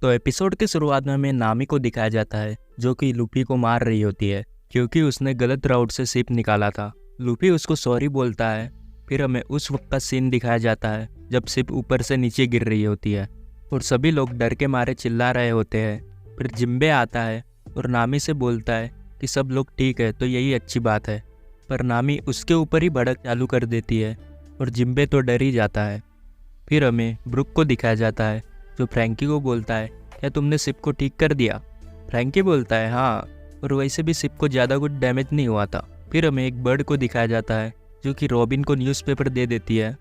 तो एपिसोड की शुरुआत में हमें नामी को दिखाया जाता है जो कि लूफी को मार रही होती है क्योंकि उसने गलत राउट से शिप निकाला था। लूफी उसको सॉरी बोलता है। फिर हमें उस वक्त का सीन दिखाया जाता है जब शिप ऊपर से नीचे गिर रही होती है और सभी लोग डर के मारे चिल्ला रहे होते हैं। फिर जिम्बे आता है और नामी से बोलता है कि सब लोग ठीक है तो यही अच्छी बात है, पर नामी उसके ऊपर ही भड़क चालू कर देती है और जिम्बे तो डर ही जाता है। फिर हमें ब्रुक को दिखाया जाता है जो फ्रैंकी को बोलता है, क्या तुमने शिप को ठीक कर दिया? फ्रैंकी बोलता है हाँ, और वैसे भी शिप को ज़्यादा कुछ डैमेज नहीं हुआ था। फिर हमें एक बर्ड को दिखाया जाता है जो कि रॉबिन को न्यूज़पेपर दे देती है।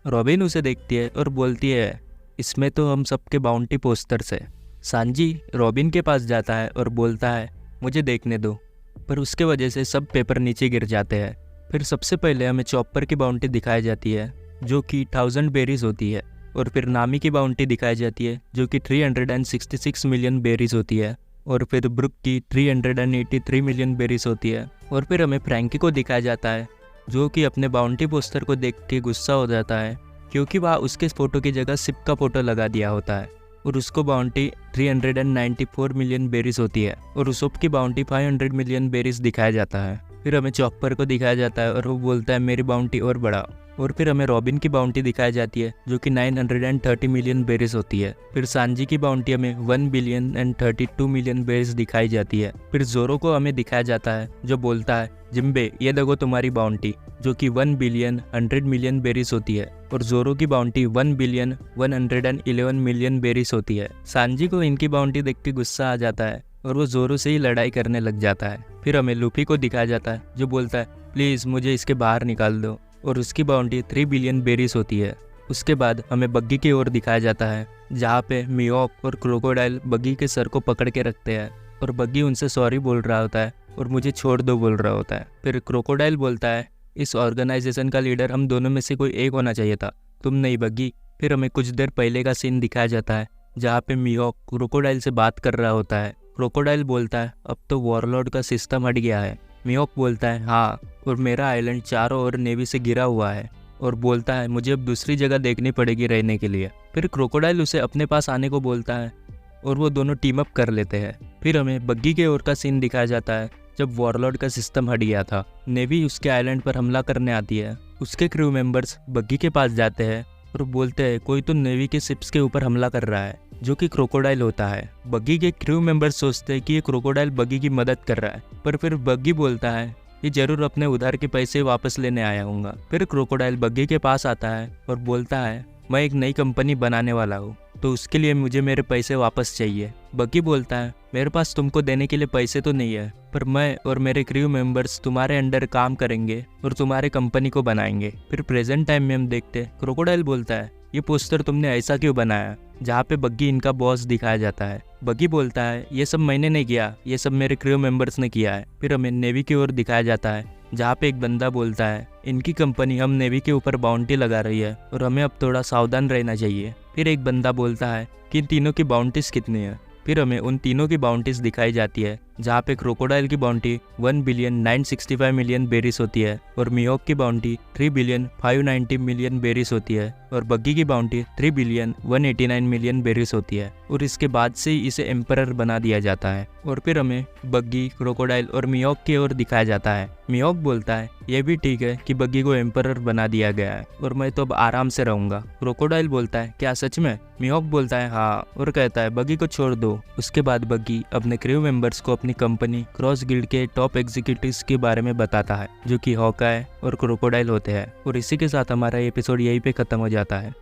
रॉबिन उसे देखती है और बोलती है इसमें तो हम सबके बाउंटी पोस्टर्स है। सांजी रॉबिन के पास जाता है और बोलता है मुझे देखने दो, पर उसके वजह से सब पेपर नीचे गिर जाते हैं। फिर सबसे पहले हमें चॉपर की बाउंटी दिखाई जाती है जो कि 1000 बेरीज होती है, और फिर नामी की बाउंटी दिखाई जाती है जो कि 366 मिलियन बेरीज होती है, और फिर ब्रुक की 383 मिलियन बेरीज होती है। और फिर हमें फ्रैंकी को दिखाया जाता है जो कि अपने बाउंटी पोस्टर को देख के गुस्सा हो जाता है क्योंकि वहाँ उसके फ़ोटो की जगह शिप का फ़ोटो लगा दिया होता है, और उसको बाउंटी 394 मिलियन बेरीज होती है और उसोप की बाउंटी 500 मिलियन बेरीज दिखाया जाता है। फिर हमें चॉपर को दिखाया जाता है और वो बोलता है मेरी बाउंटी और बढ़ाओ। और फिर हमें रॉबिन की बाउंटी दिखाई जाती है जो कि 930 मिलियन बेरीज होती है। फिर सांजी की बाउंटी हमें 1 बिलियन एंड 32 मिलियन बेरीज दिखाई जाती है। फिर जोरो को हमें दिखाया जाता है जो बोलता है जिम्बे ये देखो तुम्हारी बाउंटी, जो कि 1 बिलियन 100 मिलियन बेरीज होती है, और जोरो की बाउंटी 1 बिलियन 111 मिलियन बेरीज होती है। सांजी को इनकी बाउंटी देख के गुस्सा आ जाता है और वो जोरो से ही लड़ाई करने लग जाता है। फिर हमें लूफी को दिखाया जाता है जो बोलता है प्लीज़ मुझे इसके बाहर निकाल दो, और उसकी बाउंटी 3 बिलियन बेरीज होती है। उसके बाद हमें बग्गी की ओर दिखाया जाता है जहाँ पे मियोक और क्रोकोडाइल बग्गी के सर को पकड़ के रखते हैं, और बग्गी उनसे सॉरी बोल रहा होता है और मुझे छोड़ दो बोल रहा होता है। फिर क्रोकोडाइल बोलता है इस ऑर्गेनाइजेशन का लीडर हम दोनों में से कोई एक होना चाहिए था, तुम नहीं बग्गी। फिर हमें कुछ देर पहले का सीन दिखाया जाता है जहाँ पे मियोक क्रोकोडाइल से बात कर रहा होता है। क्रोकोडाइल बोलता है अब तो वॉरलॉर्ड का सिस्टम हट गया है। मियोक बोलता है हाँ, और मेरा आइलैंड चारों ओर नेवी से घिरा हुआ है, और बोलता है मुझे अब दूसरी जगह देखनी पड़ेगी रहने के लिए। फिर क्रोकोडाइल उसे अपने पास आने को बोलता है और वो दोनों टीम अप कर लेते हैं। फिर हमें बग्गी के ओर का सीन दिखाया जाता है जब वॉरलॉर्ड का सिस्टम हट गया था। नेवी उसके आइलैंड पर हमला करने आती है। उसके क्रू मेंबर्स बग्गी के पास जाते हैं और बोलते हैं कोई तो नेवी के शिप्स के ऊपर हमला कर रहा है, जो कि क्रोकोडाइल होता है। बग्गी के क्रू मेंबर्स सोचते हैं कि ये क्रोकोडाइल बग्गी की मदद कर रहा है, पर फिर बग्गी बोलता है ये जरूर अपने उधार के पैसे वापस लेने आया हूँगा। फिर क्रोकोडाइल बग्गी के पास आता है और बोलता है मैं एक नई कंपनी बनाने वाला हूँ, तो उसके लिए मुझे मेरे पैसे वापस चाहिए। बग्गी बोलता है मेरे पास तुमको देने के लिए पैसे तो नहीं है, पर मैं और मेरे क्रू मेंबर्स तुम्हारे अंडर काम करेंगे और तुम्हारे कंपनी को बनाएंगे। फिर प्रेजेंट टाइम में हम देखते हैं क्रोकोडाइल बोलता है ये पोस्टर तुमने ऐसा क्यों बनाया, जहाँ पे बग्गी इनका बॉस दिखाया जाता है। बग्गी बोलता है ये सब मैंने नहीं किया, ये सब मेरे क्रू मेंबर्स ने किया है। फिर हमें नेवी की ओर दिखाया जाता है जहाँ पे एक बंदा बोलता है इनकी कंपनी हम नेवी के ऊपर बाउंटी लगा रही है और हमें अब थोड़ा सावधान रहना चाहिए। फिर एक बंदा बोलता है कि इन तीनों की बाउंटीज कितनी है। फिर हमें उन तीनों की बाउंटीज दिखाई जाती है जहाँ पे क्रोकोडाइल की बाउंटी 1 बिलियन 965 मिलियन बेरीज होती है, और मियोक की बाउंटी 3 बिलियन 590 मिलियन बेरीज होती है, और बग्गी की बाउंटी 3 बिलियन 189 मिलियन बेरीज होती है, और इसके बाद से ही इसे एम्परर बना दिया जाता है। और फिर हमें बग्गी, क्रोकोडाइल और मियोक की ओर दिखाया जाता है। मियोक बोलता है ये भी ठीक है कि बग्गी को एम्परर बना दिया गया है और मैं तो अब आराम से रहूंगा। क्रोकोडाइल बोलता है क्या सच में? मियोक बोलता है हाँ, और कहता है बग्गी को छोड़ दो। उसके बाद बग्गी अपने क्रू मेंबर्स को अपनी कंपनी क्रॉस गिल्ड के टॉप एग्जीक्यूटिव्स के बारे में बताता है जो कि हॉकाई और क्रोकोडाइल होते हैं। और इसी के साथ हमारा एपिसोड यहीं पे खत्म हो जाता है।